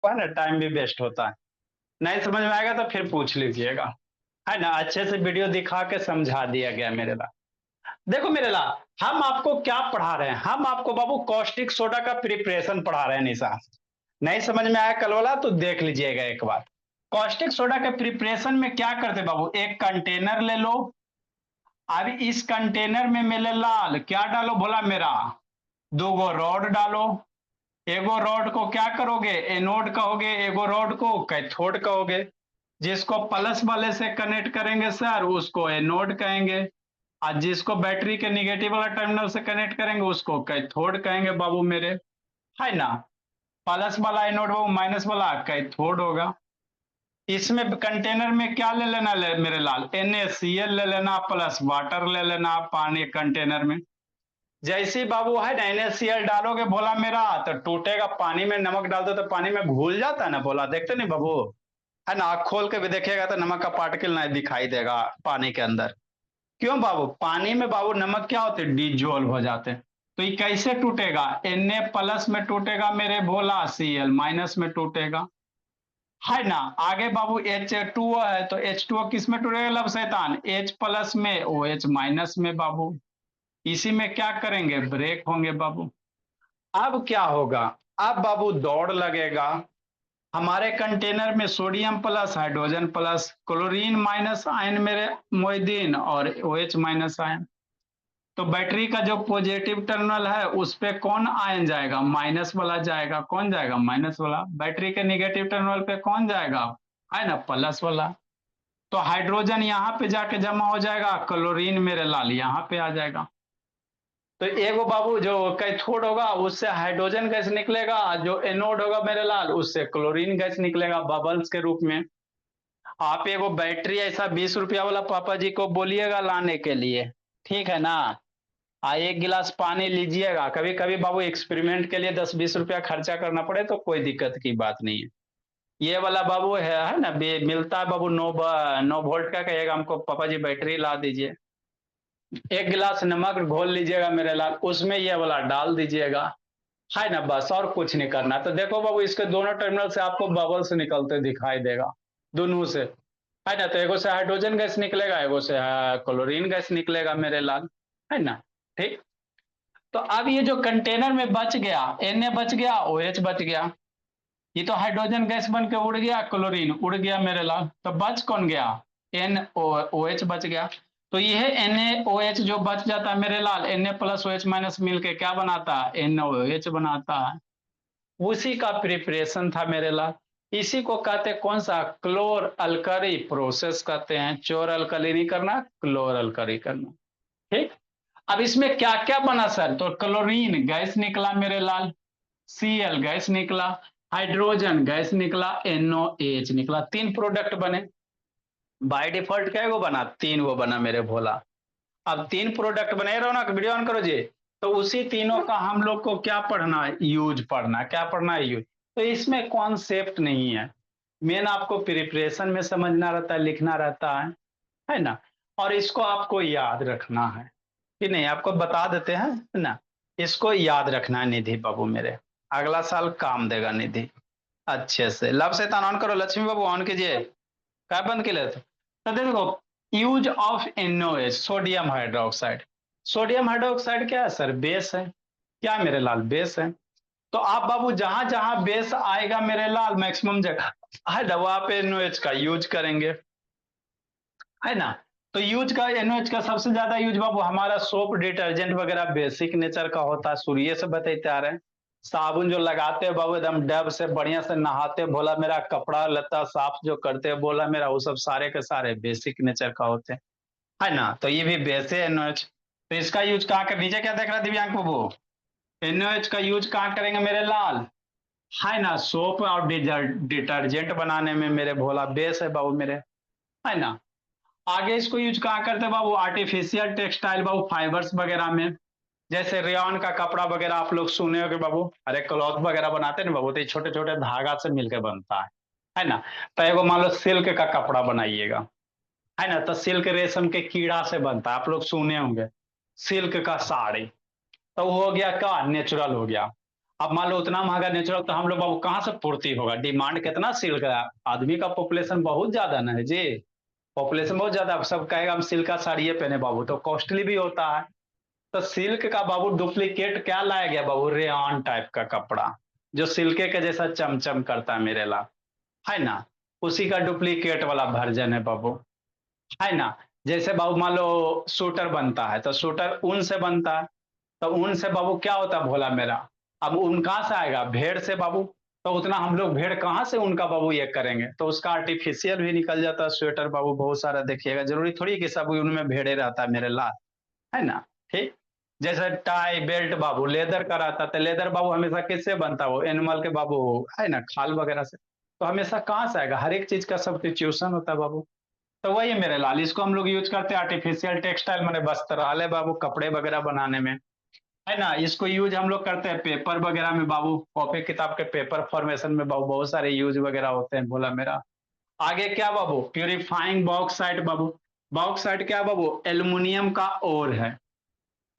है ना, टाइम भी वेस्ट होता है। नहीं समझ में आएगा तो फिर पूछ लीजिएगा, है ना। अच्छे से वीडियो दिखा के समझा दिया गया मेरे ला। देखो मेरे ला, हम आपको क्या पढ़ा रहे हैं, हम आपको बाबू कॉस्टिक सोडा का प्रिपरेशन पढ़ा रहे हैं निशा। नहीं समझ में आया कल वाला तो देख लीजिएगा एक बार। कॉस्टिक सोडा के प्रिपरेशन में क्या करते बाबू, एक कंटेनर ले लो। अब इस कंटेनर में मेरे लाल क्या डालो बोला मेरा, दो गो रॉड डालो। एगो रॉड को क्या करोगे, एनोड कहोगे, एगो रॉड को कैथोड कहोगे। जिसको प्लस वाले से कनेक्ट करेंगे सर उसको एनोड कहेंगे, और जिसको बैटरी के निगेटिव वाला टर्मिनल से कनेक्ट करेंगे उसको कैथोड कहेंगे बाबू मेरे, है ना। प्लस वाला एनोड बाबू माइनस वाला कैथोड होगा। इसमें कंटेनर में क्या ले लेना मेरे लाल, NaCl ले लेना प्लस वाटर ले लेना पानी कंटेनर में। जैसे ही बाबू है ना NaCl डालोगे बोला मेरा तो टूटेगा, पानी में नमक डाल दो तो पानी में घुल जाता है ना बोला, देखते नहीं बाबू, है ना। आँख खोल के भी देखिएगा तो नमक का पार्टिकल नहीं दिखाई देगा पानी के अंदर। क्यों बाबू, पानी में बाबू नमक क्या होते हैं, डिजोल्व हो जाते हैं। तो ये कैसे टूटेगा, Na प्लस में टूटेगा मेरे भोला, Cl माइनस में टूटेगा, है ना। आगे बाबू H2O है तो H2O किस में टूटेगा लब शैतान, H प्लस में, OH माइनस में बाबू। इसी में क्या करेंगे, ब्रेक होंगे बाबू। अब क्या होगा, अब बाबू दौड़ लगेगा। हमारे कंटेनर में sodium plus hydrogen plus chlorine minus ion मेरे मोइदीन और OH माइनस आयन। तो बैटरी का जो पॉजिटिव टर्मिनल है उस पे कौन आयन जाएगा, माइनस वाला जाएगा। कौन जाएगा, माइनस वाला। बैटरी के निगेटिव टर्मिनल पे कौन जाएगा, है ना, प्लस वाला। तो हाइड्रोजन यहाँ पे जाके जमा हो जाएगा, क्लोरीन मेरे लाल यहाँ पे आ जाएगा। तो एगो बाबू जो कैथोड होगा उससे हाइड्रोजन गैस निकलेगा, जो एनोड होगा मेरे लाल उससे क्लोरीन गैस निकलेगा बबल्स के रूप में। आप एगो बैटरी ऐसा 20 रुपया वाला पापा जी को बोलिएगा लाने के लिए, ठीक है ना। एक गिलास पानी लीजिएगा, कभी कभी बाबू एक्सपेरिमेंट के लिए 10-20 रुपया खर्चा करना पड़े तो कोई दिक्कत की बात नहीं है। ये वाला बाबू है ना, मिलता है बाबू 9 वोल्ट का, कहेगा हमको पापा जी बैटरी ला दीजिए। एक गिलास नमक घोल लीजिएगा मेरे लाल, उसमें ये वाला डाल दीजिएगा, है ना, बस और कुछ नहीं करना। तो देखो बाबू इसके दोनों टर्मिनल से आपको बबल्स निकलते दिखाई देगा, दोनों से, है ना। तो एगो से हाइड्रोजन गैस निकलेगा, एगो से क्लोरीन गैस निकलेगा मेरे लाल, है ना। ठीक। तो अब ये जो कंटेनर में बच गया, Na बच गया, OH बच गया। ये तो हाइड्रोजन गैस बन के उड़ गया, क्लोरीन उड़ गया मेरे लाल, तो बच कौन गया, NaOH बच गया। तो यह NaOH जो बच जाता है मेरे लाल, Na प्लस OH माइनस मिलके क्या बनाता है, NaOH बनाता है। उसी का प्रिपरेशन था मेरे लाल। इसी को कहते कौन सा, क्लोर अल्कली प्रोसेस कहते हैं। चोर अल्कली नहीं करना, क्लोर अल्कली करना। ठीक। अब इसमें क्या क्या बना सर, तो क्लोरीन गैस निकला मेरे लाल, Cl गैस निकला, हाइड्रोजन गैस निकला, NOH निकला, तीन प्रोडक्ट बने। बाय डिफॉल्ट क्या गो बना, तीन गो बना मेरे भोला। अब तीन प्रोडक्ट बने, रौनक वीडियो ऑन करो जी। तो उसी तीनों का हम लोग को क्या पढ़ना है, यूज पढ़ना। क्या पढ़ना है, यूज। तो इसमें कॉन्सेप्ट नहीं है, मेन आपको प्रिपरेशन में समझना रहता है, लिखना रहता है ना। और इसको आपको याद रखना है कि नहीं, आपको बता देते हैं, है ना। इसको याद रखना है निधि बाबू मेरे, अगला साल काम देगा निधि। अच्छे से लब से ऑन करो, लक्ष्मी बाबू ऑन कीजिए। क्या बंद के लिए तो देखो, use of NOH sodium hydroxide. Sodium hydroxide क्या है सर, बेस है। क्या मेरे लाल, बेस है। तो आप बाबू जहां जहां बेस आएगा मेरे लाल मैक्सिमम जगह है ना, वहां पे NOH का यूज करेंगे, है ना। तो यूज का NOH का सबसे ज्यादा यूज बाबू हमारा सोप डिटर्जेंट वगैरह बेसिक नेचर का होता है, सूर्य से बताते आ रहे हैं। साबुन जो लगाते हैं बाबू एकदम डब से बढ़िया से नहाते बोला मेरा, कपड़ा लत्ता साफ जो करते हैं बोला मेरा, वो सब सारे के सारे बेसिक नेचर का होते हैं, है ना। तो ये भी बेस है NOH। तो इसका यूज कहाँ कर, नीचे क्या देख रहा है दिव्यांग बाबू, NOH का यूज कहाँ करेंगे मेरे लाल, है ना, सोप और डिटर्जेंट बनाने में मेरे भोला, बेस है बाबू मेरे, है ना। आगे इसको यूज कहाँ करते हैं बाबू, आर्टिफिशियल टेक्सटाइल बाबू, फाइबर्स वगैरह में। जैसे रेयन का कपड़ा वगैरह आप लोग सुने होगे बाबू, अरे क्लॉथ वगैरह बनाते हैं ना बाबू, तो छोटे छोटे धागा से मिलकर बनता है ना। तो एगो मान लो सिल्क का कपड़ा बनाइएगा, है ना, तो सिल्क रेशम के कीड़ा से बनता है, आप लोग सुने होंगे। सिल्क का साड़ी, तो वो हो गया क्या, नेचुरल हो गया। अब मान लो उतना महंगा नेचुरल तो हम लोग बाबू कहाँ से पूर्ति होगा, डिमांड कितना सिल्क का, आदमी का पॉपुलेशन बहुत ज्यादा ना है जी, पॉपुलेशन बहुत ज्यादा, अब सब कहेगा हम सिल्क का साड़ी पहने बाबू, तो कॉस्टली भी होता है। तो सिल्क का बाबू डुप्लीकेट क्या लाया गया बाबू, रेयन टाइप का कपड़ा, जो सिल्के के जैसा चमचम करता है मेरे ला, है ना, उसी का डुप्लीकेट वाला वर्जन है बाबू, है ना। जैसे बाबू मान लो सूटर बनता है तो सूटर ऊन से बनता है, तो ऊन से बाबू क्या होता है भोला मेरा, अब ऊन कहाँ से आएगा, भेड़ से बाबू, तो उतना हम लोग भेड़ कहाँ से उनका बाबू ये करेंगे, तो उसका आर्टिफिशियल भी निकल जाता है स्वेटर बाबू, बहुत सारा देखिएगा, जरूरी थोड़ी कि सब उनमें भेड़े रहता है मेरे लाल, है ना। ठीक, जैसे टाई बेल्ट बाबू लेदर का रहता है, तो लेदर बाबू हमेशा किससे बनता है, वो एनिमल के बाबू, है ना, खाल वगैरह से, तो हमेशा कहाँ से आएगा, हर एक चीज का सब्स्टिट्यूशन होता है बाबू। तो वही है मेरे लाल, इसको हम लोग यूज करते हैं आर्टिफिशियल टेक्सटाइल मैंने वस्त्रालय बाबू, कपड़े वगैरह बनाने में, है ना। इसको यूज हम लोग करते हैं पेपर वगैरह में बाबू, कॉपी किताब के पेपर फॉर्मेशन में बाबू, बहुत सारे यूज वगैरह होते हैं बोला मेरा। आगे क्या बाबू, प्यूरिफाइंग बॉक्साइट बाबू, बॉक्साइट क्या बाबू, एल्युमिनियम का ओर है,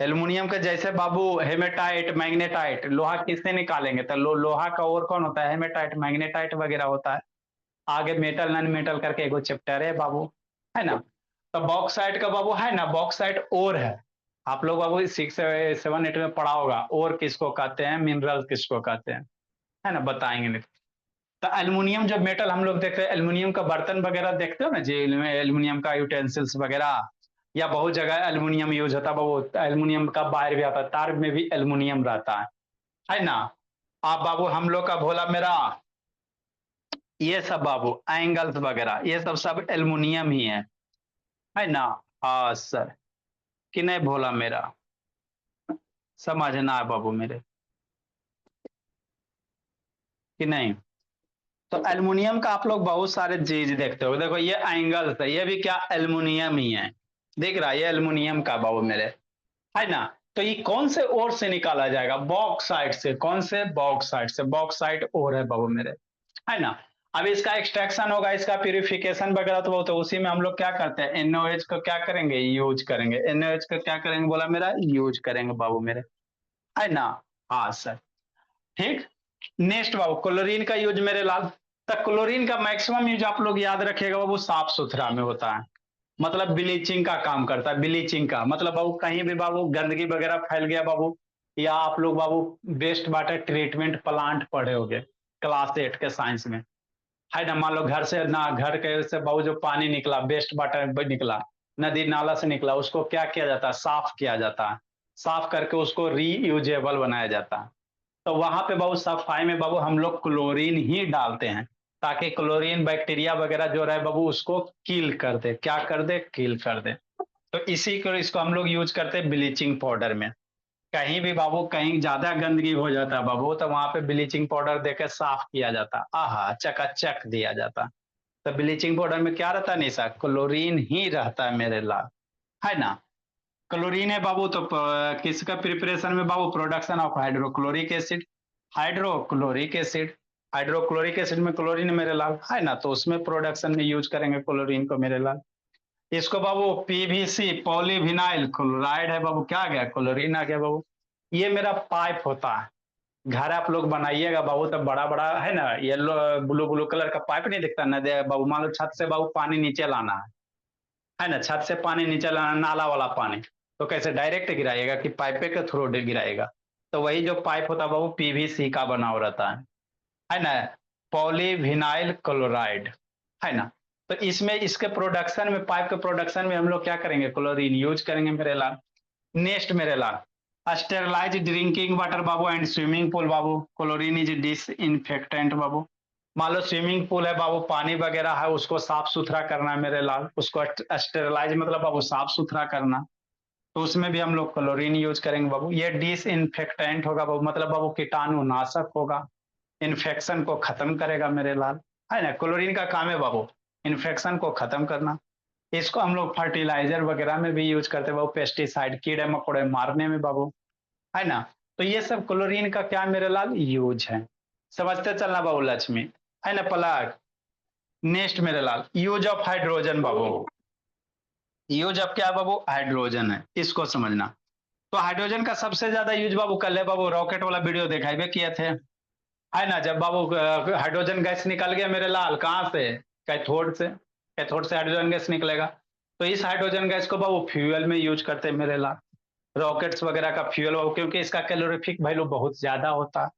एल्युमिनियम के जैसे बाबू हेमेटाइट मैग्नेटाइट, लोहा किससे निकालेंगे, तो लोहा का ओर कौन होता है, हेमेटाइट मैग्नेटाइट वगैरह होता है। आगे मेटल नॉन मेटल करके एगो चैप्टर है बाबू, है ना। तो बॉक्साइट का बाबू है ना, बॉक्साइट ओर है, आप लोग बाबू 6 7 8 में पढ़ा होगा, ओर किसको कहते हैं, मिनरल किसको कहते हैं, है ना, बताएंगे नहीं। तो एल्युमिनियम जो मेटल हम लोग देखते हैं, एल्युमिनियम का बर्तन वगैरह देखते हो ना जी, एल्युमिनियम का यूटेंसिल्स वगैरह, या बहुत जगह एल्युमिनियम यूज होता है बाबू, एल्युमिनियम का वायर भी आता है, तार में भी एल्युमिनियम रहता है ना। आप बाबू हम लोग का भोला मेरा, ये सब बाबू एंगल्स वगैरह ये सब सब एल्युमिनियम ही है ना। हाँ सर, कि नहीं भोला मेरा, समझना है बाबू मेरे, कि नहीं। तो एल्युमिनियम का आप लोग बहुत सारे चीज देखते हो, देखो ये एंगल्स है, ये भी क्या एल्युमिनियम ही है, दिख रहा है ये एल्युमिनियम का बाबू मेरे, है ना। तो ये कौन से ओर से निकाला जाएगा, बॉक्साइट से, कौन से बॉक्साइट से, बॉक्साइट ओर है बाबू मेरे, है ना। अब इसका एक्सट्रैक्शन होगा, इसका प्यूरिफिकेशन वगैरह तो उसी में हम लोग क्या करते हैं, एनओएच को क्या करेंगे, यूज करेंगे, एनओएच को क्या करेंगे बोला मेरा, यूज करेंगे बाबू मेरे, है ना। हाँ सर, ठीक। नेक्स्ट बाबू क्लोरीन का यूज मेरे लाल, तक क्लोरीन का मैक्सिमम यूज आप लोग याद रखिएगा बाबू, साफ सुथरा में होता है, मतलब ब्लीचिंग का काम करता है, ब्लीचिंग का मतलब बाबू कहीं भी बाबू गंदगी वगैरह फैल गया बाबू, या आप लोग बाबू वेस्ट वाटर ट्रीटमेंट प्लांट पढ़े होगे क्लास 8 के साइंस में, है ना। मान लो घर से ना, घर के से बहुत जो पानी निकला, वेस्ट वाटर निकला, नदी नाला से निकला, उसको क्या किया जाता है, साफ किया जाता है, साफ करके उसको रीयूजेबल बनाया जाता है। तो वहां पे बाबू सफाई में बाबू हम लोग क्लोरीन ही डालते हैं, ताकि क्लोरीन बैक्टीरिया वगैरह जो रहे बाबू उसको किल कर दे, क्या कर दे, किल कर दे। तो इसी को इसको हम लोग यूज करते हैं ब्लीचिंग पाउडर में, कहीं भी बाबू कहीं ज्यादा गंदगी हो जाता है बाबू, तो वहां पे ब्लीचिंग पाउडर देकर साफ किया जाता, आहा चकाचक दिया जाता। तो ब्लीचिंग पाउडर में क्या रहता है निशा, क्लोरीन ही रहता है मेरे लाल, है ना। क्लोरीन है बाबू, तो किसका प्रिपरेशन में बाबू, production of hydrochloric acid, hydrochloric acid, hydrochloric acid में क्लोरीन मेरे लाल, है ना, तो उसमें प्रोडक्शन में यूज करेंगे क्लोरीन को मेरे लाल। इसको बाबू पीवीसी पॉलीविनाइल क्लोराइड है बाबू, क्या आ गया, क्लोरीन आ गया बाबू। ये मेरा पाइप होता है, घर आप लोग बनाइएगा बाबू, तब बड़ा बड़ा है ना, येलो ब्लू ब्लू कलर का पाइप नहीं दिखता ना बाबू, मान लो छत से बाबू पानी नीचे लाना है ना, छत से पानी नीचे लाना, नाला वाला पानी, तो कैसे डायरेक्ट गिराएगा कि पाइपे के थ्रू गिराएगा, तो वही जो पाइप होता है बाबू पीवीसी का बना हुआ रहता है ना, पॉलीविनाइल क्लोराइड, है ना। तो इसमें इसके प्रोडक्शन में, पाइप के प्रोडक्शन में हम लोग क्या करेंगे, क्लोरीन यूज करेंगे मेरे लाल। नेक्स्ट मेरे लाल, स्टेरलाइज ड्रिंकिंग वाटर बाबू एंड स्विमिंग पूल बाबू, क्लोरीन इज डिसइंफेक्टेंट बाबू। मान लो स्विमिंग पूल है बाबू, पानी वगैरह है, उसको साफ सुथरा करना है मेरे लाल, उसको स्टेरलाइज मतलब बाबू साफ सुथरा करना, तो उसमें भी हम लोग क्लोरीन यूज करेंगे बाबू। ये डिसइंफेक्टेंट होगा बाबू, मतलब बाबू कीटाणु नाशक होगा, इन्फेक्शन को खत्म करेगा मेरे लाल, है ना। क्लोरीन का काम है बाबू इन्फेक्शन को खत्म करना। इसको हम लोग फर्टिलाइजर वगैरह में भी यूज करते हैं बाबू, पेस्टिसाइड कीड़े मकोड़े मारने में बाबू, है ना। तो ये सब क्लोरीन का क्या मेरे लाल यूज है, समझते चलना बाबू लक्ष्मी, है ना पलाक। नेक्स्ट मेरे लाल, यूज ऑफ हाइड्रोजन बाबू, यूज ऑफ क्या बाबू, हाइड्रोजन है, इसको समझना। तो हाइड्रोजन का सबसे ज्यादा यूज बाबू कल है बाबू रॉकेट वाला वीडियो दिखाई किए थे, है ना। जब बाबू हाइड्रोजन गैस निकल गया मेरे लाल कहाँ से, कैथोड से, कैथोड से हाइड्रोजन गैस निकलेगा। तो इस हाइड्रोजन गैस को बाबू फ्यूल में यूज करते हैं मेरे लाल, रॉकेट्स वगैरह का फ्यूल बाबू, क्योंकि इसका कैलोरीफिक वैल्यू बहुत ज्यादा होता है।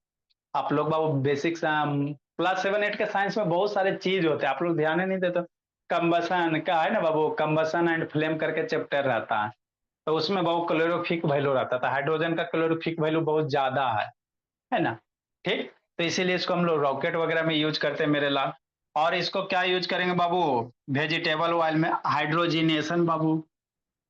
आप लोग बाबू बेसिक्स +7 8 के साइंस में बहुत सारे चीज होते हैं, आप लोग ध्यान ही नहीं देते। कंबसन का है ना बाबू, कंबसन एंड फ्लेम करके चैप्टर रहता है, तो उसमें बाबू कैलोरीफिक वैल्यू रहता था, हाइड्रोजन का कैलोरीफिक वैल्यू बहुत ज्यादा है ना। ठीक, तो इसीलिए इसको हम लोग रॉकेट वगैरह में यूज करते हैं मेरे लाल। और इसको क्या यूज करेंगे बाबू, वेजिटेबल ऑयल में हाइड्रोजिनेशन बाबू।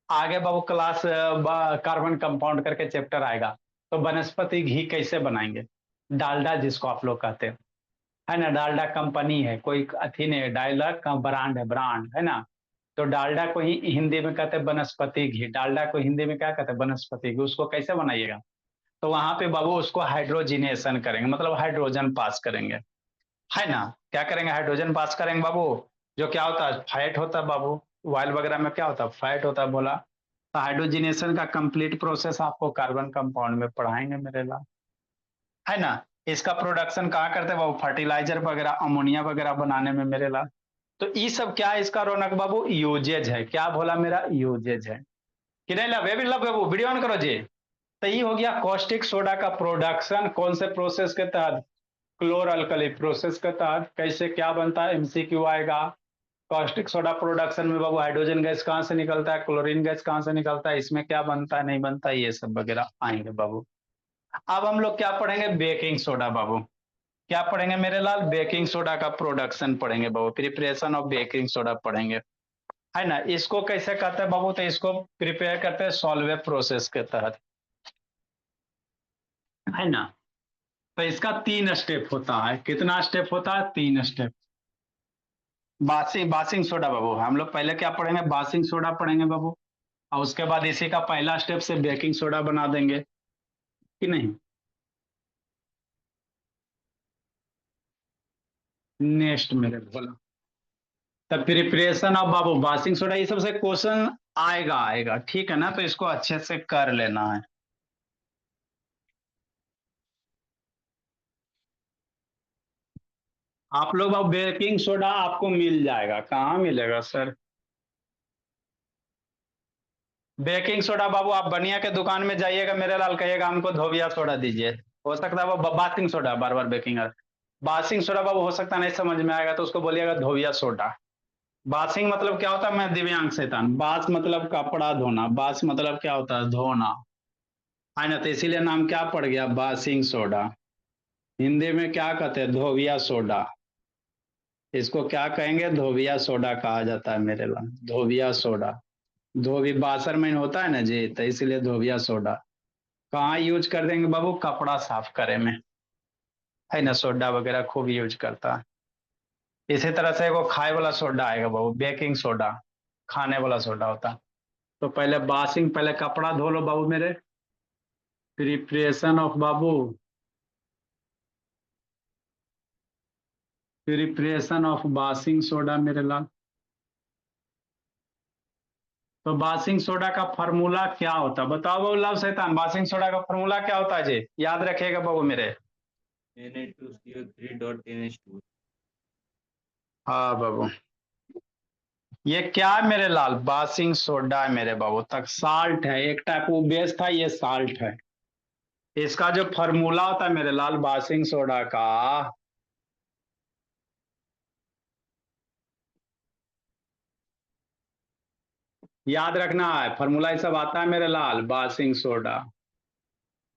आगे बाबू क्लास कार्बन कंपाउंड करके चैप्टर आएगा, तो वनस्पति घी कैसे बनाएंगे, डालडा जिसको आप लोग कहते हैं, है ना। डालडा कंपनी है, कोई अथी नहीं है, डालडा का ब्रांड है, ब्रांड है ना। तो डालडा को ही हिंदी में कहते हैं वनस्पति घी, डालडा को हिंदी में क्या कहते हैं, वनस्पति घी। उसको कैसे बनाइएगा, तो वहां पे बाबू उसको हाइड्रोजिनेशन करेंगे, मतलब हाइड्रोजन पास करेंगे, है ना। क्या करेंगे, हाइड्रोजन पास करेंगे बाबू। जो क्या होता है, फैट होता है बाबू, ऑयल वगैरह में क्या होता है, फैट होता है बोला। तो हाइड्रोजिनेशन का कंप्लीट प्रोसेस आपको कार्बन कंपाउंड में पढ़ाएंगे मेरे लाल, है ना। इसका प्रोडक्शन कहाँ करते हैं बाबू, फर्टिलाइजर वगैरह, अमोनिया वगैरह बनाने में मेरे लाल। तो ये सब क्या है इसका रौनक बाबू, यूजेज है, क्या बोला मेरा, यूजेज है कि नहीं। Love love Babu video on करो जी। तो ये हो गया कॉस्टिक सोडा का प्रोडक्शन, कौन से प्रोसेस के तहत, क्लोर अल्कली प्रोसेस के तहत। कैसे क्या बनता है, एमसीक्यू आएगा। कॉस्टिक सोडा प्रोडक्शन में बाबू हाइड्रोजन गैस कहाँ से निकलता है, क्लोरीन गैस कहाँ से निकलता है, इसमें क्या बनता है नहीं बनता है, ये सब वगैरह आएंगे बाबू। अब हम लोग क्या पढ़ेंगे, बेकिंग सोडा बाबू। क्या पढ़ेंगे मेरे लाल, बेकिंग सोडा का प्रोडक्शन पढ़ेंगे बाबू, प्रिपरेशन ऑफ बेकिंग सोडा पढ़ेंगे, है ना। इसको कैसे कहते हैं बाबू, तो इसको प्रिपेयर करते हैं सॉल्वे प्रोसेस के तहत, है ना। तो इसका 3 स्टेप होता है, कितना स्टेप होता है, 3 स्टेप। बासिंग सोडा बाबू, हम लोग पहले क्या पढ़ेंगे, बासिंग सोडा पढ़ेंगे बाबू, और उसके बाद इसी का पहला स्टेप से बेकिंग सोडा बना देंगे कि नहीं। नेक्स्ट मेरे बोला, तब preparation of Babu Basing soda, ये सबसे क्वेश्चन आएगा आएगा, ठीक है ना। तो इसको अच्छे से कर लेना है। आप लोग अब बेकिंग सोडा आपको मिल जाएगा, कहाँ मिलेगा सर। बेकिंग सोडा बाबू आप बनिया के दुकान में जाइएगा मेरे लाल, कहिएगा हमको धोबिया सोडा दीजिए। हो सकता है वो बासिंग सोडा, बार बार बेकिंग बासिंग सोडा बाबू हो सकता नहीं समझ में आएगा, तो उसको बोलिएगा धोबिया सोडा। बासिंग मतलब क्या होता है, मैं दिव्यांग शैतान, बास मतलब कपड़ा धोना, बास मतलब क्या होता है, धोना, है ना। तो इसीलिए नाम क्या पड़ गया, बासिंग सोडा। हिंदी में क्या कहते हैं, धोबिया सोडा। इसको क्या कहेंगे, धोबिया सोडा कहा जाता है मेरे लाल, धोबिया सोडा। धोबी बासर में होता है ना जी, तो इसीलिए धोबिया सोडा। कहाँ यूज कर देंगे बाबू, कपड़ा साफ करे में, है ना। सोडा वगैरह खूब यूज करता है। इसी तरह से वो खाए वाला सोडा आएगा बाबू, बेकिंग सोडा, खाने वाला सोडा होता है। तो पहले बासिंग, पहले कपड़ा धो लो बाबू मेरे, preparation of Babu, preparation of Basing soda मेरे लाल। तो बासिंग सोडा का फार्मूला क्या होता है बताओ बाबू, लाल शैतान, बासिंग सोडा का फार्मूला क्या होता है जी, याद रखिएगा बाबू मेरे। Na2CO3.NH2। हाँ बाबू, ये क्या है मेरे लाल, बासिंग सोडा है मेरे बाबू, तक साल्ट है, एक टाइप वो बेस था, ये साल्ट है। इसका जो फार्मूला होता है मेरे लाल बासिंग सोडा का, याद रखना है, फार्मूला ये सब आता है मेरे लाल, बासिंग सोडा,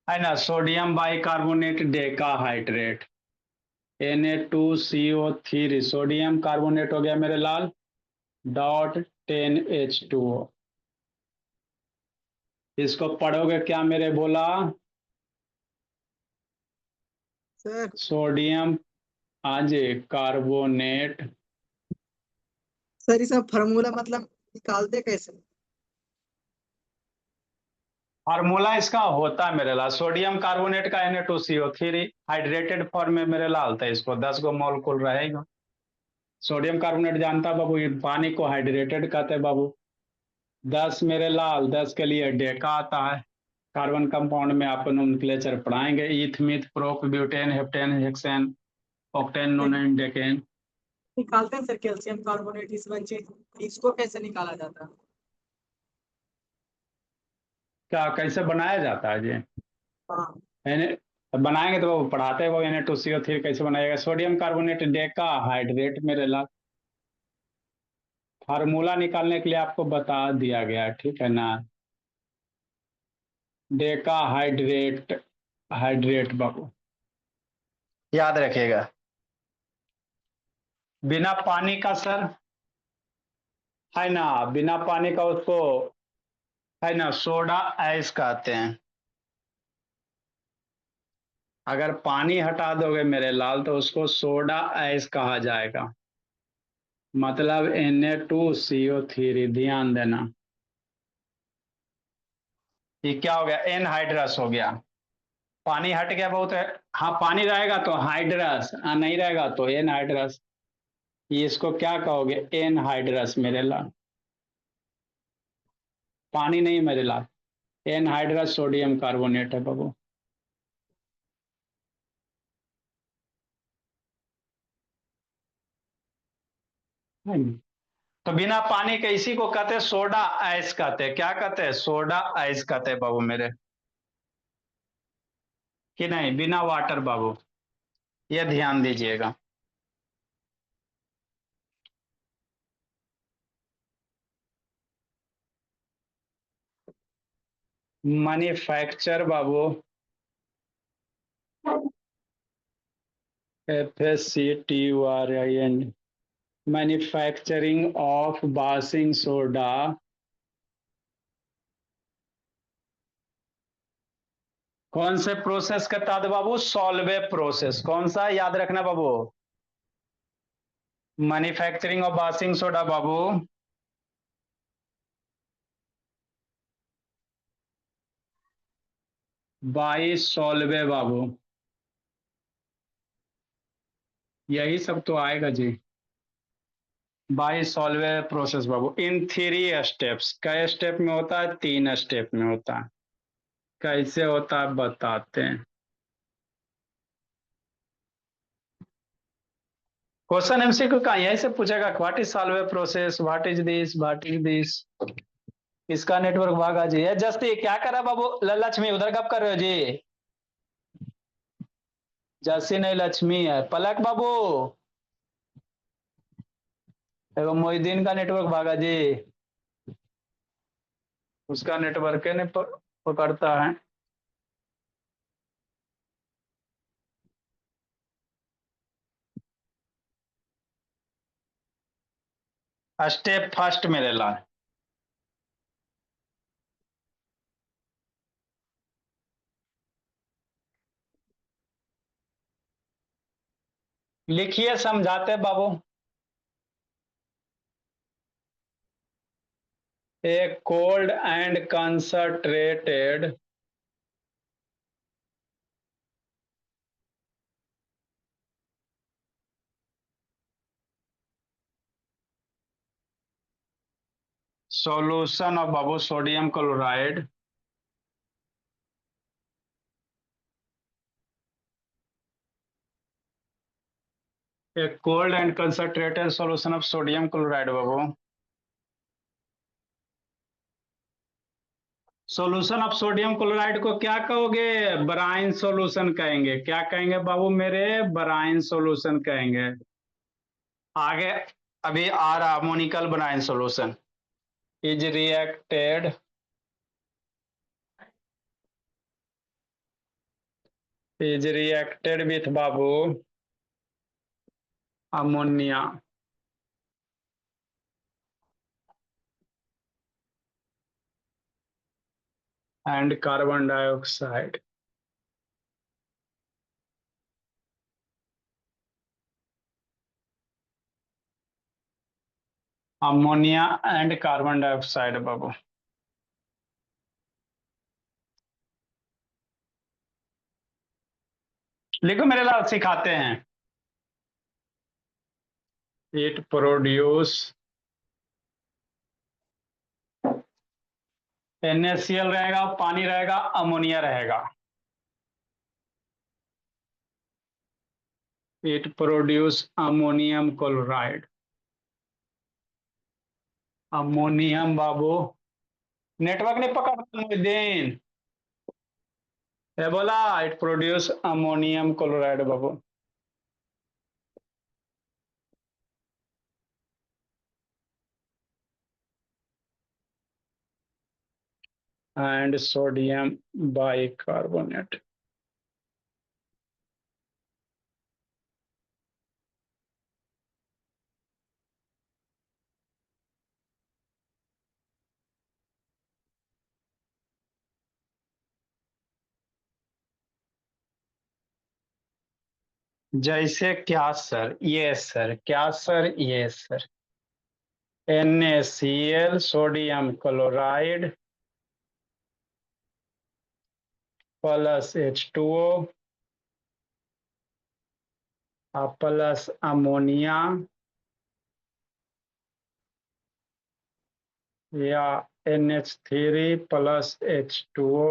है ना। Sodium bicarbonate Deka hydrate, Na2CO3, sodium carbonate हो गया मेरे लाल, .10H2O। इसको पढ़ोगे क्या मेरे बोला, सर सोडियम आज कार्बोनेट। सर इसका फार्मूला मतलब निकालते कैसे? फार्मूला इसका होता है मेरे लाल, सोडियम कार्बोनेट का Na2CO3 हाइड्रेटेड फॉर्म में मेरे लाल, तो इसको 10 गो मॉलिक्यूल रहेगा। सोडियम कार्बोनेट जानता बाबू, ये पानी को हाइड्रेटेड कहते हैं बाबू। 10 मेरे लाल, 10 के लिए डेका आता है, कार्बन कंपाउंड में आप नोमेनक्लेचर पढ़ाएंगे, eth meth prop butane heptane hexane octane nonane decane. निकालते हैं सर कैल्शियम कार्बोनेट इस बच्चे, इसको कैसे निकाला जाता है? क्या कैसे बनाया जाता है जी? हाँ बनाएंगे तो वो पढ़ाते हैं वो Na2CO3 कैसे बनाएगा। सोडियम कार्बोनेट डेका हाइड्रेट में रेला, फार्मूला निकालने के लिए आपको बता दिया गया, ठीक है ना। डेका हाइड्रेट, हाइड्रेट बाबू याद रखिएगा। बिना पानी का सर, है ना, बिना पानी का उसको, है ना, सोडा ऐश कहते हैं। अगर पानी हटा दोगे मेरे लाल तो उसको सोडा ऐश कहा जाएगा, मतलब Na2CO3। ध्यान देना, ये क्या हो गया, एनहाइड्रस हो गया। पानी हट गया बहुत है, हाँ पानी रहेगा तो हाइड्रस, नहीं रहेगा तो एनहाइड्रस। ये इसको क्या कहोगे, एनहाइड्रस मेरे लाल। पानी नहीं मेरे लाल, एनहाइड्रस सोडियम कार्बोनेट है बाबू। तो बिना पानी के इसी को कहते हैं सोडा आइस कहते हैं। क्या कहते हैं, सोडा आइस कहते हैं बाबू मेरे, कि नहीं, बिना वाटर बाबू, ये ध्यान दीजिएगा। Manufacture Babu, FACTURIN, manufacturing of washing soda कौन से प्रोसेस के तहत बाबू, सॉल्वे प्रोसेस। कौन सा, याद रखना बाबू, मैन्युफैक्चरिंग ऑफ वाशिंग सोडा बाबू बाई सॉल्वे बाबू, यही सब तो आएगा जी। बाई सॉल्वे प्रोसेस बाबू इन 3 स्टेप्स। कई स्टेप में होता है, 3 स्टेप में होता है। कैसे होता है बताते हैं। क्वेश्चन एमसीक्यू का यही से पूछेगा, what is Solvay process, what is this, what is this. इसका नेटवर्क भागा जी है। जस्ती क्या कर रहा बाबू, लक्ष्मी उधर कब कर रहे हो जी? जस्सी नहीं, लक्ष्मी है। पलक बाबू, एगो मोहिदीन का नेटवर्क भागा जी, उसका नेटवर्क ने पकड़ता है। स्टेप फर्स्ट मेरे लाल, लिखिए समझाते बाबू। A cold and concentrated solution of बाबू sodium chloride a cold and concentrated solution of sodium chloride बाबू। सॉल्यूशन ऑफ सोडियम क्लोराइड को क्या कहोगे, ब्राइन सॉल्यूशन कहेंगे। क्या कहेंगे बाबू मेरे, ब्राइन सॉल्यूशन कहेंगे। आगे अभी आ रहा ammoniacal brine solution is reacted with बाबू ammonia and carbon dioxide. Ammonia and carbon dioxide बाबू। लिखो मेरे लाल, सिखाते हैं। इट प्रोड्यूस NaCl रहेगा, पानी रहेगा, अमोनिया रहेगा। It produce ammonium chloride. Ammonium Babu, network नहीं पकड़ रहा मोहिद्दीन। ये बोला it produce ammonium chloride Babu. And sodium bicarbonate. जैसे क्या सर? ये सर क्या सर? ये sir NaCl sodium chloride plus H2O plus ammonia या NH3 plus H2O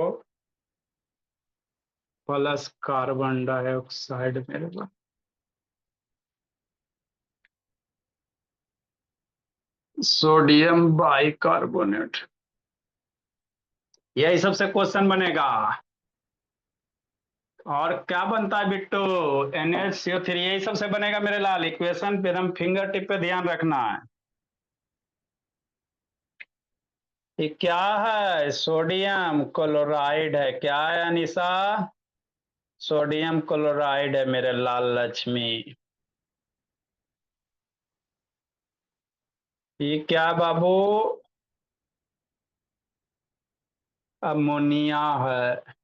plus carbon dioxide मेरे पास। सोडियम बाइकार्बोनेट, यही सबसे क्वेश्चन बनेगा। और क्या बनता है बिट्टू? NaCO3, यही सबसे बनेगा मेरे लाल। इक्वेशन पे एकदम फिंगर टिप पे ध्यान रखना है। ये क्या है? सोडियम क्लोराइड है। क्या है अनिशा? सोडियम क्लोराइड है मेरे लाल लक्ष्मी। ये क्या बाबू? अमोनिया है।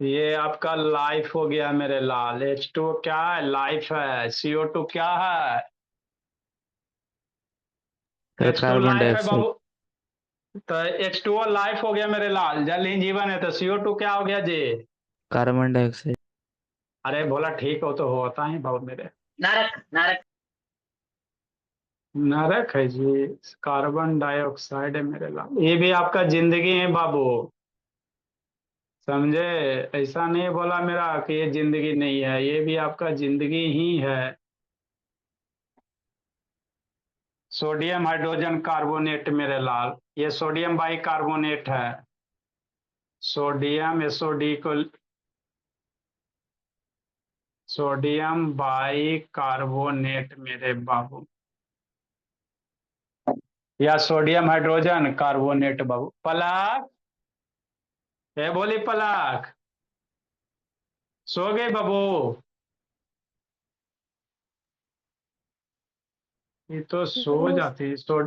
ये आपका लाइफ हो गया मेरे लाल। H2O क्या है? लाइफ है। CO2 क्या है? सर H2 कार्बन लाइफ है डाइऑक्साइड। बाबू। तो H2O लाइफ हो गया मेरे लाल, जल ही जीवन है। तो CO2 क्या हो गया जी? Carbon dioxide. अरे बोला ठीक हो तो होता है बाबू मेरे। नरक नरक। नरक है जी। कार्बन डाइऑक्साइड है मेरे लाल। ये भी आपका जिंदगी है बाबू, समझे? ऐसा नहीं बोला मेरा कि ये जिंदगी नहीं है, ये भी आपका जिंदगी ही है। सोडियम हाइड्रोजन कार्बोनेट मेरे लाल, ये सोडियम बाइकार्बोनेट है। सोडियम एसओडी को, सोडियम बाइकार्बोनेट मेरे बाबू, या सोडियम हाइड्रोजन कार्बोनेट बाबू। पलक, ये बोली पलक, सो गए बाबू? ये तो सो जाती सो।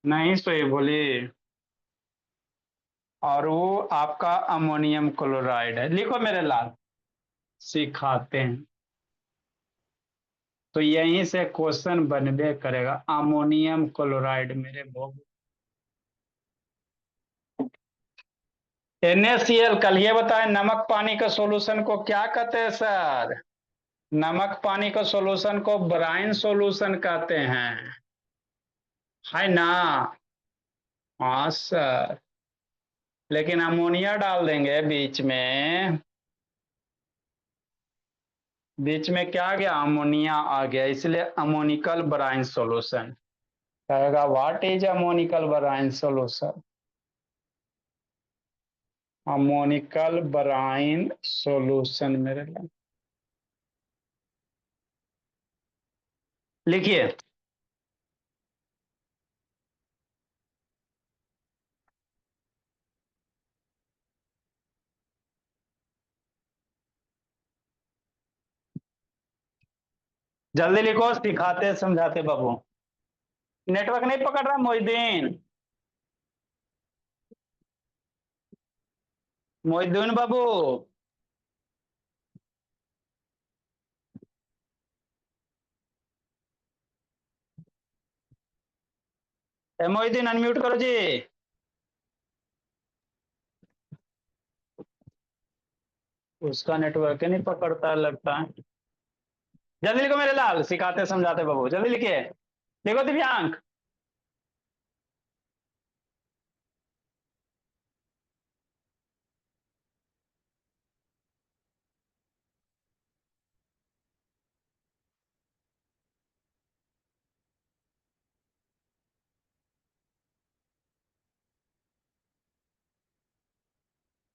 नहीं सोई बोली। और वो आपका अमोनियम क्लोराइड है। लिखो मेरे लाल, सिखाते हैं। तो यहीं से क्वेश्चन बनबे करेगा, अमोनियम क्लोराइड मेरे बाबू। NaCl, कल ये बताएं नमक पानी के सॉल्यूशन को क्या कहते हैं सर? नमक पानी के सॉल्यूशन को ब्राइन सॉल्यूशन कहते हैं, है ना? हाँ सर। लेकिन अमोनिया डाल देंगे बीच में, बीच में क्या आ गया? अमोनिया आ गया, इसलिए अमोनिकल ब्राइन सॉल्यूशन कहेगा। What is ammoniacal brine solution? Ammoniacal brine solution मेरे लिए लिखिए। जल्दी लिखो, सिखाते समझाते बाबू। नेटवर्क नहीं पकड़ रहा मोहिद्दीन। मोहिद्दीन बाबू, मोहिद्दीन अनम्यूट करो जी। उसका नेटवर्क ही नहीं पकड़ता है लगता है। जल्दी लिखो मेरे लाल, सिखाते समझाते बाबू, जल्दी लिखिए। लिखो दिव्यांक।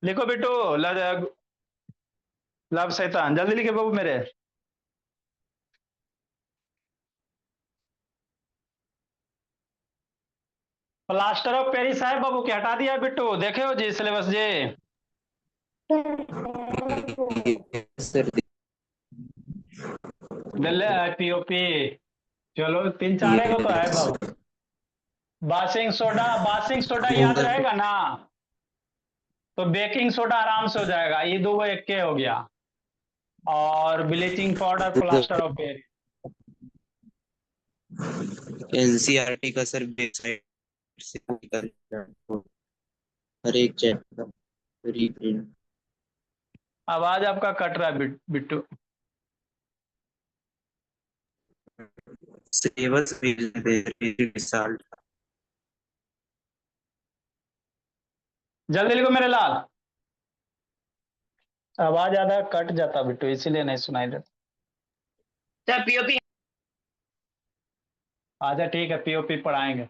लिखो बिट्टू। लव शैतान, जल्दी लिखे बाबू मेरे। प्लास्टर ऑफ पेरिस है बाबू के, हटा दिया बिट्टू, देखे हो जी सिलेबस जी। Sir Delhi POP. चलो 3-4 को तो है बाबू। बासिंग सोडा याद गूगल पे रहेगा ना, तो बेकिंग सोडा आराम से हो जाएगा, ये दो एक के हो गया। और bleaching powder, plaster of Paris. NCERT का सर वेबसाइट से निकल हर एक चैप्टर का रीप्रिंट। आवाज आपका कट रहा है बिट्टू। Syllabus result. जल्दी लिखो मेरे लाल। आवाज आधा कट जाता बिट्टू, इसीलिए नहीं सुनाई देता। चल पीओपी। अच्छा ठीक है, पीओपी पढ़ाएंगे।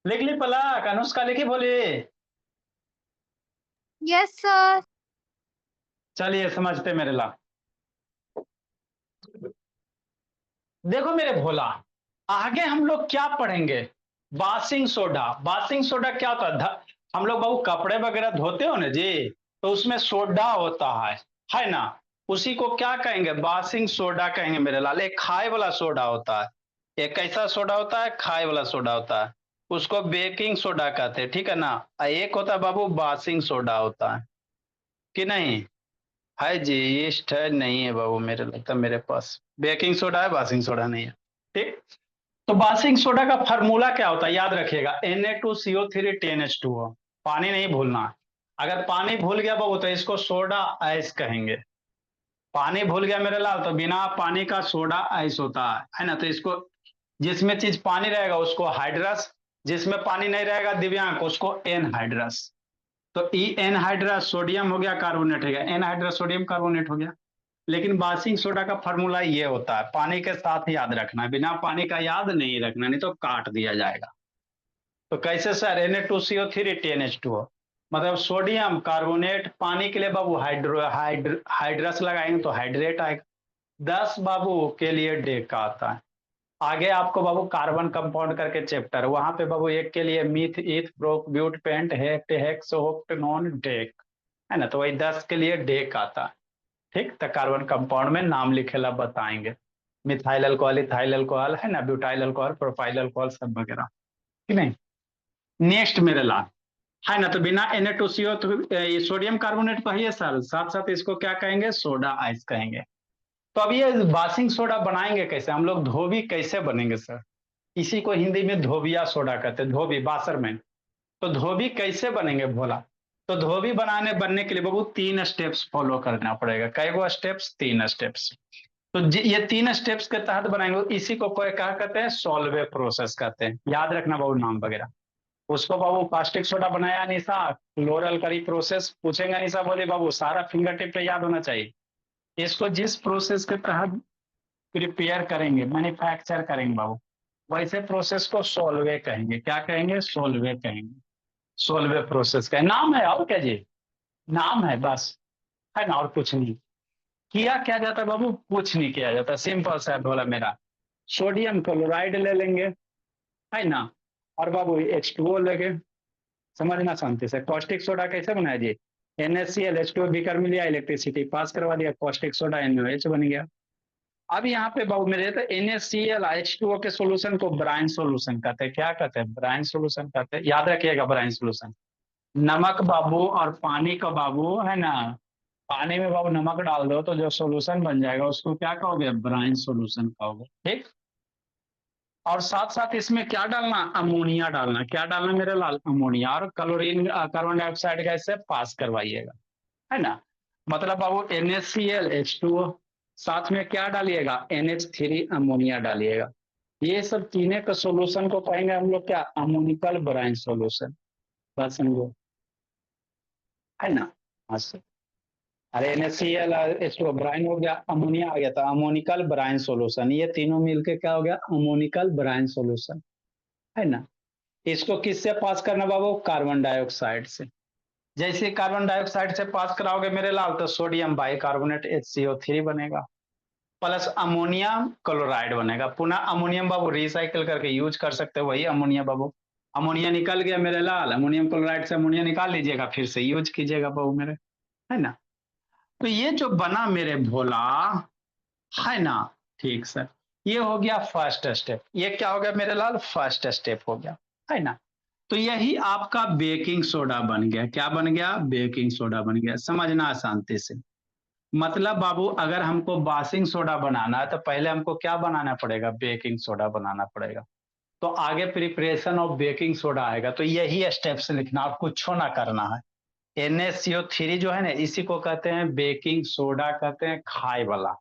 लिख ली पलक, अनुष्का लिखी बोली। Yes sir. चलिए समझते मेरे लाल। देखो मेरे भोला, आगे हम लोग क्या पढ़ेंगे? बासिंग सोडा। बासिंग सोडा क्या होता है? हम लोग बाबू कपड़े वगैरह धोते हो ना जी, तो उसमें सोडा होता है ना? उसी को क्या कहेंगे? बासिंग सोडा कहेंगे मेरे लाल। एक खाए वाला सोडा होता है, एक कैसा सोडा होता है? खाए वाला सोडा होता है, उसको बेकिंग सोडा कहते हैं, ठीक है ना? एक होता है बाबू बासिंग सोडा होता है कि नहीं? है जी, ईस्ट है नहीं है बाबू, मेरे लगता है मेरे पास बेकिंग सोडा है, बासिंग सोडा नहीं है। ठीक। तो बासिंग सोडा का फार्मूला क्या होता है याद रखिएगा, Na2CO3 10H2O। पानी नहीं भूलना है। अगर पानी भूल गया बाबू तो इसको सोडा आइस कहेंगे। पानी भूल गया मेरे लाल तो बिना पानी का सोडा आइस होता है ना? तो इसको, जिसमें चीज पानी रहेगा उसको हाइड्रस, जिसमें पानी नहीं रहेगा दिव्यांग उसको एनहाइड्रस। तो ई एनहाइड्रस सोडियम हो गया, कार्बोनेट हो गया, एनहाइड्रस सोडियम कार्बोनेट हो गया। लेकिन बासिंग सोडा का फॉर्मूला ये होता है, पानी के साथ याद रखना है, बिना पानी का याद नहीं रखना, नहीं तो काट दिया जाएगा। तो कैसे सर? Na2CO3 10H2O, मतलब सोडियम कार्बोनेट, पानी के लिए बाबू हाइड्रस लगाएंगे तो हाइड्रेट आएगा। 10 बाबू के लिए डेक का आता है। आगे आपको बाबू कार्बन कंपाउंड करके चैप्टर, वहां पे बाबू एक के लिए meth eth prop but pent hept hex oct non dec, है ना? तो वही 10 के लिए डेक आता है। ठीक, तो कार्बन कंपाउंड में नाम लिखेला बताएंगे, मिथाइल अल्कोहल, इथाइल अल्कोहल, है ना, ब्यूटाइल अल्कोहल, प्रोपाइल अल्कोहल, सब वगैरह, कि नहीं? नेक्स्ट मेरे लाल, है ना? तो बिना Na2CO तो ये सोडियम कार्बोनेट तो है सर, साथ साथ इसको क्या कहेंगे? सोडा आइस कहेंगे। तो अब ये बासिंग सोडा बनाएंगे कैसे हम लोग? धोबी कैसे बनेंगे सर? इसी को हिंदी में धोबिया सोडा कहते हैं, धोबी बासरमैन। तो धोबी कैसे बनेंगे भोला? तो धोबी बनने के लिए बाबू 3 स्टेप्स फॉलो करना पड़ेगा। कई गो स्टेप्स? 3 स्टेप्स। तो ये 3 स्टेप्स के तहत बनाएंगे, इसी को क्या कहते हैं? सॉल्वे प्रोसेस कहते हैं। याद रखना बाबू नाम वगैरह। उसको बाबू कास्टिक सोडा बनाया निशा, क्लोरल करी प्रोसेस पूछेंगे निशा, बोले बाबू सारा फिंगर टिप पे याद होना चाहिए। इसको जिस प्रोसेस के तहत प्रिपेयर करेंगे, मैन्युफैक्चर करेंगे बाबू, वैसे प्रोसेस को सोल्वे कहेंगे। क्या कहेंगे? सोल्वे कहेंगे। सोल्वे प्रोसेस का नाम है, और क्या जी? नाम है बस, है ना? और कुछ नहीं। किया क्या जाता है बाबू? कुछ नहीं किया जाता, सिंपल सा बोला मेरा। सोडियम क्लोराइड ले लेंगे, है ना? और बाबू H2O लेंगे। समझना शांति से, कॉस्टिक सोडा कैसे बनाया जी? NaCl H2O बीकर में लिया, इलेक्ट्रिसिटी पास करवा दिया, कॉस्टिक सोडा NaOH बन गया। अब यहाँ पे बाबू मेरे तो NaCl H2O के सोल्यूशन को ब्राइन सोल्यूशन कहते हैं। क्या कहते हैं? ब्राइन सोल्यूशन कहते हैं। याद रखिएगा ब्राइन सोल्यूशन। नमक बाबू और पानी का बाबू है ना, पानी में बाबू नमक डाल दो तो जो सोल्यूशन बन जाएगा उसको क्या कहोगे? ब्राइन सोल्यूशन कहोगे। ठीक। और साथ साथ इसमें क्या डालना? अमोनिया डालना। क्या डालना मेरे लाल? अमोनिया। और क्लोरीन कार्बन डाइऑक्साइड गैस से पास करवाइएगा, है ना। मतलब बाबू NaCl H2O, साथ में क्या डालिएगा? NH3 अमोनिया डालिएगा। ये सब तीनों का सोल्यूशन को कहेंगे हम लोग क्या? Ammoniacal brine solution. बात समझो, है ना। हाँ सर। अरे NaCl H2O ब्राइन हो गया, अमोनिया आ गया था, अमोनिकल ब्राइन सोल्यूशन। ये तीनों मिलके क्या हो गया? अमोनिकल ब्राइन सोल्यूशन, है ना। इसको किससे पास करना बाबू? कार्बन डाइऑक्साइड से। जैसे कार्बन डाइऑक्साइड से पास कराओगे मेरे लाल तो सोडियम बाइकार्बोनेट HCO3 बनेगा, प्लस अमोनिया क्लोराइड बनेगा। पुनः अमोनियम बाबू रिसाइकिल करके यूज कर सकते हो, वही अमोनिया बाबू। अमोनिया निकल गया मेरे लाल, अमोनियम क्लोराइड से अमोनिया निकाल लीजिएगा, फिर से यूज कीजिएगा बाबू मेरे, है ना। तो ये जो बना मेरे भोला, है ना। ठीक सर। ये हो गया फर्स्ट स्टेप। ये क्या हो गया मेरे लाल? फर्स्ट स्टेप हो गया, है ना। तो यही आपका बेकिंग सोडा बन गया। क्या बन गया? बेकिंग सोडा बन गया। समझना शांति से। मतलब बाबू अगर हमको बेकिंग सोडा बनाना है तो पहले हमको क्या बनाना पड़ेगा? बेकिंग सोडा बनाना पड़ेगा। तो आगे प्रिपरेशन ऑफ बेकिंग सोडा आएगा। तो यही स्टेप्स लिखना, आप कुछ ना करना है। NaCO3 जो है ना, इसी को कहते हैं बेकिंग सोडा, कहते हैं खाए वाला।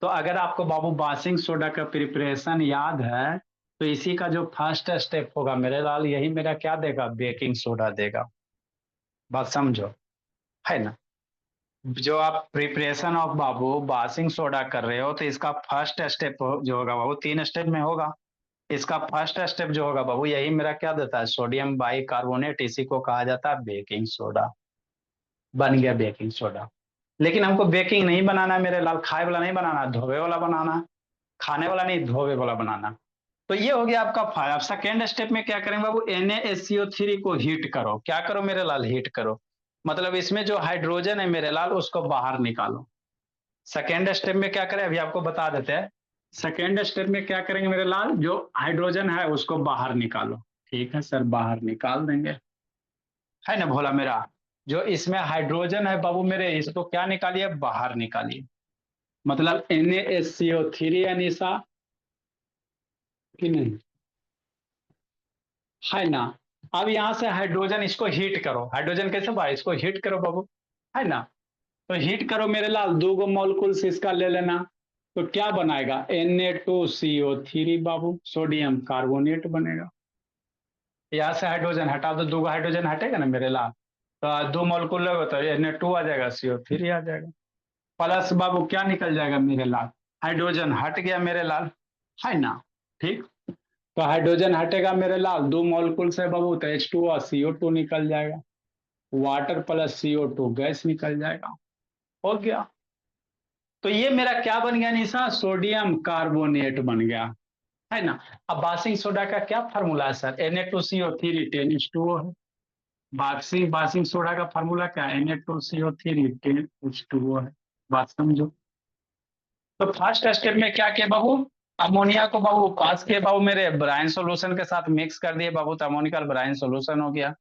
तो अगर आपको बाबू बेकिंग सोडा का प्रिपरेशन याद है तो इसी का जो फर्स्ट स्टेप होगा मेरे लाल, यही मेरा क्या देगा? बेकिंग सोडा देगा। बात समझो, है ना। जो आप preparation of Babu baking soda कर रहे हो तो इसका फर्स्ट स्टेप जो होगा बाबू, 3 स्टेप में होगा। इसका फर्स्ट स्टेप जो होगा बाबू, यही मेरा क्या देता है? Sodium bicarbonate. इसी को कहा जाता है बेकिंग सोडा। बन गया बेकिंग सोडा। लेकिन हमको बेकिंग नहीं बनाना है मेरे लाल, खाए वाला नहीं बनाना, धोवे वाला बनाना है। खाने वाला नहीं, धोवे वाला बनाना। तो ये हो गया आपका फाइव। सेकेंड स्टेप में क्या करेंगे बाबू? NaSCO3 को हीट करो। क्या करो मेरे लाल? हीट करो। मतलब इसमें जो हाइड्रोजन है मेरे लाल उसको बाहर निकालो। सेकेंड स्टेप में क्या करें अभी आपको बता देते हैं। सेकेंड स्टेप में क्या करेंगे मेरे लाल? जो हाइड्रोजन है उसको बाहर निकालो। ठीक है सर, बाहर निकाल देंगे, है ना भोला मेरा। जो इसमें हाइड्रोजन है बाबू मेरे, इसको क्या निकालिए? बाहर निकालिए। मतलब NaSCO3 अनिशा कि नहीं, है ना। अब यहां से हाइड्रोजन इसको हीट करो। हाइड्रोजन कैसे बाहर? इसको हीट करो बाबू, है ना। तो हीट करो मेरे लाल, 2 मॉलिक्यूल्स इसका ले लेना। तो क्या बनाएगा? Na2CO3 बाबू, सोडियम कार्बोनेट बनेगा। यहाँ से हाइड्रोजन हटा दो, 2 हाइड्रोजन हटेगा ना मेरे लाल, तो 2 मॉलिक्यूल लोगे तो Na2 आ जाएगा, CO3 आ जाएगा। प्लस बाबू क्या निकल जाएगा मेरे लाल? हाइड्रोजन हट गया मेरे लाल, है ना। ठीक। तो हाइड्रोजन हटेगा मेरे लाल, 2 मॉलिक्यूल से बाबू तो H2 और CO2 निकल जाएगा। वाटर प्लस CO2 गैस निकल जाएगा। हो गया। तो ये मेरा क्या बन गया निशा? सोडियम कार्बोनेट बन गया, है ना। अब बेकिंग सोडा का क्या फार्मूला है सर? Na2CO3 10H2O है। बेकिंग सोडा का फार्मूला क्या है? Na2CO3 10H2O है। बात समझो। तो फर्स्ट स्टेप में क्या किया बाबू? अमोनिया को बाबू पास किए बाबू मेरे ब्राइन सोल्यूशन के साथ मिक्स कर दिए बाबू, तो अमोनिकल ब्राइन सोल्यूशन हो गया।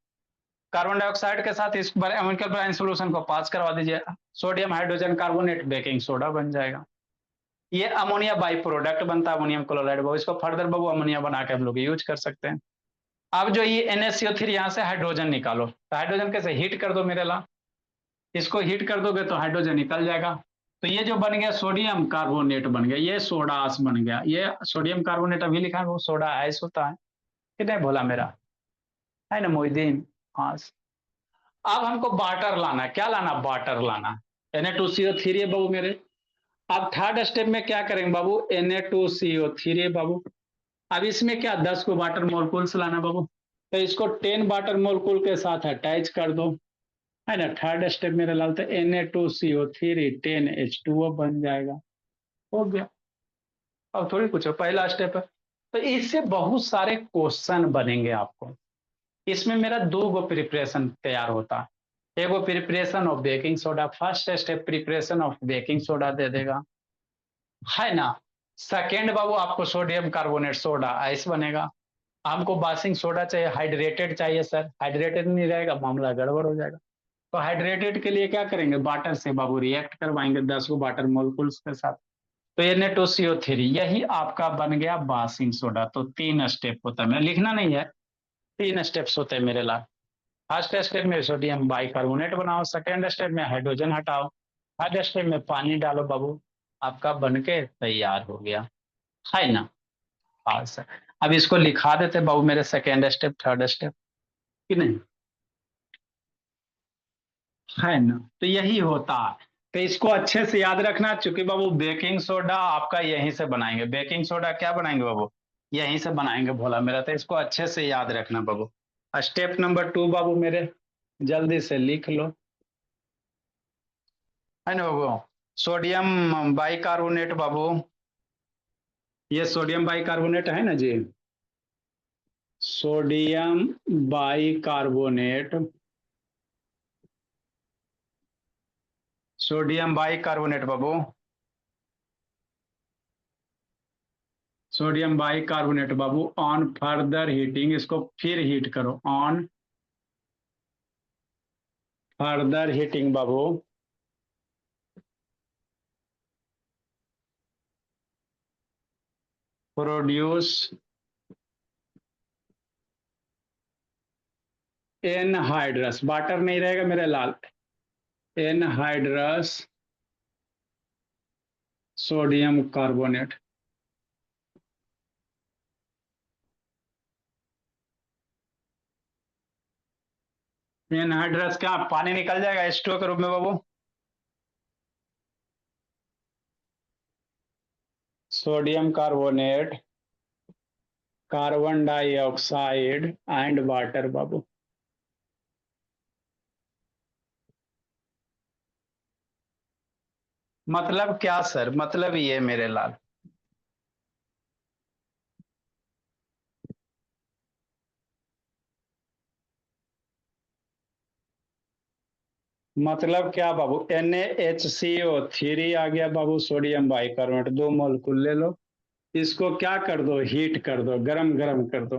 कार्बन डाइऑक्साइड के साथ इस अमोनिकल ब्राइन सोल्यूशन को पास करवा दीजिए, sodium hydrogen carbonate baking soda बन जाएगा। ये अमोनिया बाई प्रोडक्ट बनता है, अमोनियम क्लोराइड बाबू। इसको फर्दर बाबू अमोनिया बना के हम लोग यूज कर सकते हैं। अब जो ये NaCO3 यहाँ से हाइड्रोजन निकालो, तो हाइड्रोजन कैसे? हीट कर दो मेरे ला। इसको हीट कर दोगे तो हाइड्रोजन निकल जाएगा। तो ये जो बन गया सोडियम कार्बोनेट बन गया, ये सोडास बन गया। ये सोडियम कार्बोनेट अभी लिखा है वो सोडा आइस होता है कि नहीं भोला मेरा, है ना मोहिदीन। हाँ। अब हमको वाटर लाना है। क्या लाना? वाटर लाना। Na2CO3 है बाबू मेरे। अब थर्ड स्टेप में क्या करेंगे बाबू? Na2CO3 बाबू। अब इसमें क्या 10 को वाटर मोलिक्यूल्स लाना बाबू। तो इसको 10 वाटर मोलिक्यूल के साथ अटैच कर दो, है ना। थर्ड स्टेप मेरा लाल तो Na2CO3 10H2O बन जाएगा। हो गया। अब थोड़ी कुछ हो, पहला स्टेप है। तो इससे बहुत सारे क्वेश्चन बनेंगे आपको। इसमें मेरा 2 गो प्रिपरेशन तैयार होता है। एगो preparation of baking soda, first step preparation of baking soda दे देगा। है ना। सेकेंड बाबू आपको सोडियम कार्बोनेट सोडा आइस बनेगा। हमको बासिंग सोडा चाहिए, हाइड्रेटेड चाहिए सर, हाइड्रेटेड नहीं रहेगा मामला गड़बड़ हो जाएगा। तो हाइड्रेटेड के लिए क्या करेंगे, वाटर से बाबू रिएक्ट करवाएंगे 10 को वाटर मोलिकुल्स के साथ। तो ये Na2CO3 यही आपका बन गया बासिंग सोडा। तो 3 स्टेप होता है, मैं लिखना नहीं है, 3 स्टेप्स होते हैं मेरे लाल। फर्स्ट स्टेप में सोडियम बाइकार्बोनेट बनाओ, सेकेंड स्टेप में हाइड्रोजन हटाओ, थर्ड स्टेप में पानी डालो बाबू, आपका बन के तैयार हो गया, है ना। हाँ सर, अब इसको लिखा देते बाबू मेरे, सेकेंड स्टेप थर्ड स्टेप, कि नहीं, है ना। तो यही होता है। तो इसको अच्छे से याद रखना, चूंकि बाबू बेकिंग सोडा आपका यहीं से बनाएंगे, बेकिंग सोडा क्या बनाएंगे बाबू, यहीं से बनाएंगे भोला मेरा। तो इसको अच्छे से याद रखना बाबू। स्टेप नंबर 2 बाबू मेरे, जल्दी से लिख लो, है ना बाबू। सोडियम बाइकार्बोनेट बाबू, ये सोडियम बाइकार्बोनेट है ना जी, सोडियम बाइकार्बोनेट, सोडियम बाइकार्बोनेट बाबू, सोडियम बाइकार्बोनेट बाबू ऑन फर्दर हीटिंग, इसको फिर हीट करो, ऑन फर्दर हीटिंग बाबू प्रोड्यूस एनहाइड्रस, वाटर नहीं रहेगा मेरे लाल, एनहाइड्रस सोडियम कार्बोनेट। एनहाइड्रस क्या पानी निकल जाएगा H2O के रूप में बाबू, sodium carbonate, carbon dioxide and water बाबू। मतलब क्या सर, मतलब ये मेरे लाल, मतलब क्या बाबू, NaHCO3 आ गया बाबू, सोडियम बाइकार्बोनेट 2 मोलकुल ले लो, इसको क्या कर दो, हीट कर दो, गरम गरम कर दो,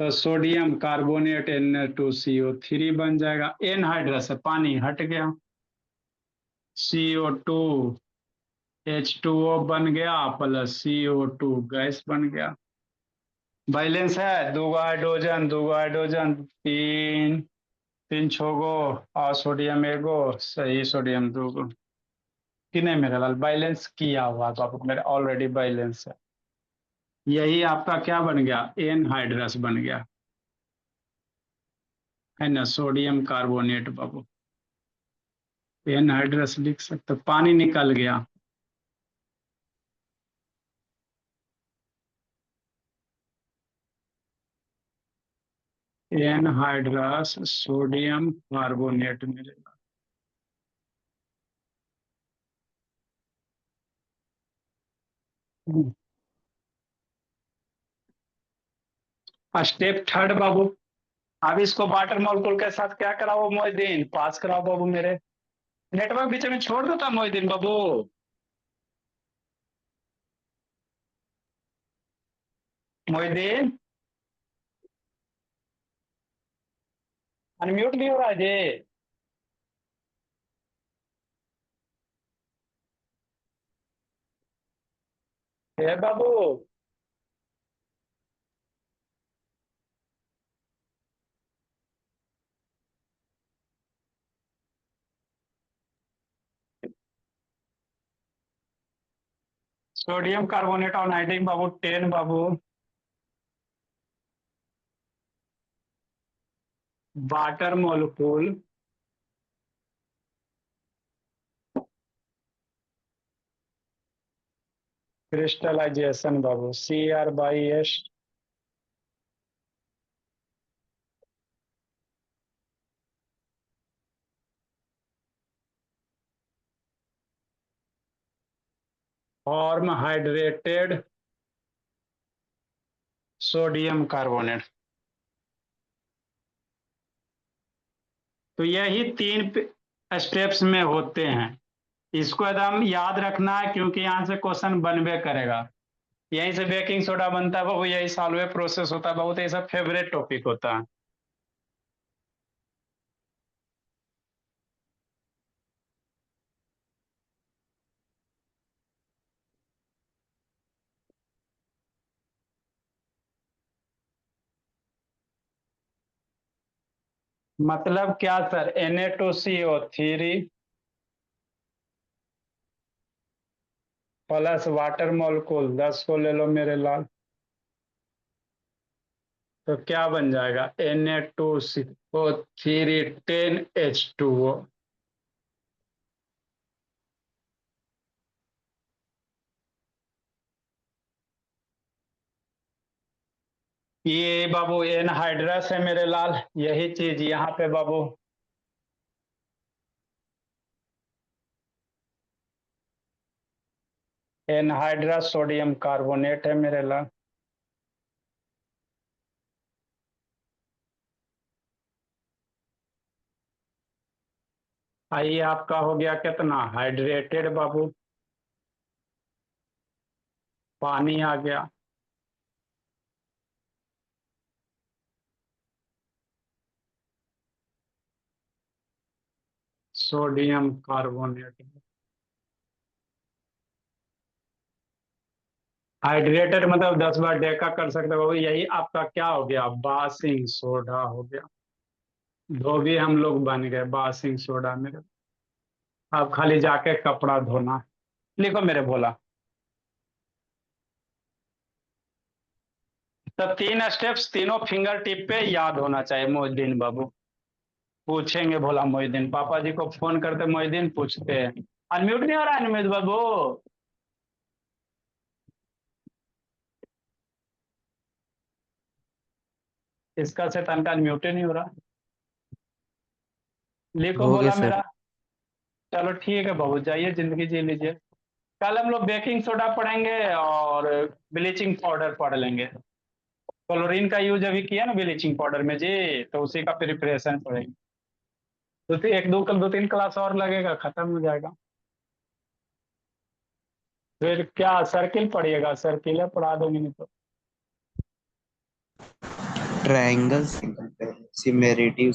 तो सोडियम कार्बोनेट Na2CO3 बन जाएगा। एनहाइड्रस है, पानी हट गया, CO2 H2O बन गया प्लस CO2 गैस बन गया। बैलेंस है, दो हाइड्रोजन, तीन, तीन छोगो, और सोडियम एगो, सही सोडियम दूगो, कि नहीं मेरा लाल, बैलेंस किया हुआ बाबू मेरा, ऑलरेडी बैलेंस है। यही आपका क्या बन गया, एनहाइड्रस बन गया, है ना, सोडियम कार्बोनेट बाबू, एनहाइड्रस लिख सकते, पानी निकल गया। एनहाइड्रस सोडियम कार्बोनेट मिलेगा। स्टेप थर्ड बाबू, अब इसको वाटर मॉलिक्यूल के साथ क्या कराओ मोहिदीन, पास कराओ बाबू मेरे। नेटवर्क बीच में छोड़ देता मोहिदीन बाबू, मोहिदीन अनम्यूट नहीं हो रहा है जी। हे बाबू, सोडियम कार्बोनेट और नाइट्रिक बाबू 10 बाबू, वाटर मॉलिक्यूल क्रिस्टलाइजेशन बाबू, Cr/S, form hydrated sodium carbonate. तो यही 3 स्टेप्स में होते हैं। इसको एकदम याद रखना है क्योंकि यहाँ से क्वेश्चन बनबे करेगा। यहीं से बेकिंग सोडा बनता है बाबू, यही सॉल्वे प्रोसेस होता है बाबू, तो ये सब फेवरेट टॉपिक होता है। मतलब क्या sir, Na2CO3 plus water molecule 10 को ले लो मेरे लाल, तो क्या बन जाएगा Na2CO3 10H2O। ये बाबू एनहाइड्रस है मेरे लाल, यही चीज यहाँ पे बाबू एनहाइड्रस सोडियम कार्बोनेट है मेरे लाल। आइए आपका हो गया कितना हाइड्रेटेड बाबू, पानी आ गया, सोडियम कार्बोनेट। हाइड्रेटेड मतलब 10 बार डेका कर सकते हो बाबू, यही आपका क्या हो गया बासिंग सोडा हो गया। धोबी हम लोग बन गए बासिंग सोडा मेरे। अब खाली जाके कपड़ा धोना। लिखो मेरे बोला। तो 3 स्टेप्स तीनों फिंगर टिप पे याद होना चाहिए मोहिद्दीन बाबू। पूछेंगे भोला मोहिद्दीन, पापा जी को फोन करते मोहिद्दीन पूछते हैं। अनम्यूट नहीं हो रहा है मोहित बाबू? इसका से तनका अनम्यूट ही नहीं हो रहा। लिखो हो गया बोला सर। मेरा। चलो ठीक है बाबू, जाइए जिंदगी जी लीजिए। कल हम लोग बेकिंग सोडा पढ़ेंगे और ब्लीचिंग पाउडर पढ़ लेंगे। क्लोरीन का यूज अभी किया ना ब्लीचिंग पाउडर में जी, तो उसी का प्रिपरेशन पढ़ेंगे। दो तीन क्लास और लगेगा, खत्म हो जाएगा। फिर क्या सर्किल पढ़िएगा? सर्किल पढ़ा दोगे नहीं तो। Triangle similarity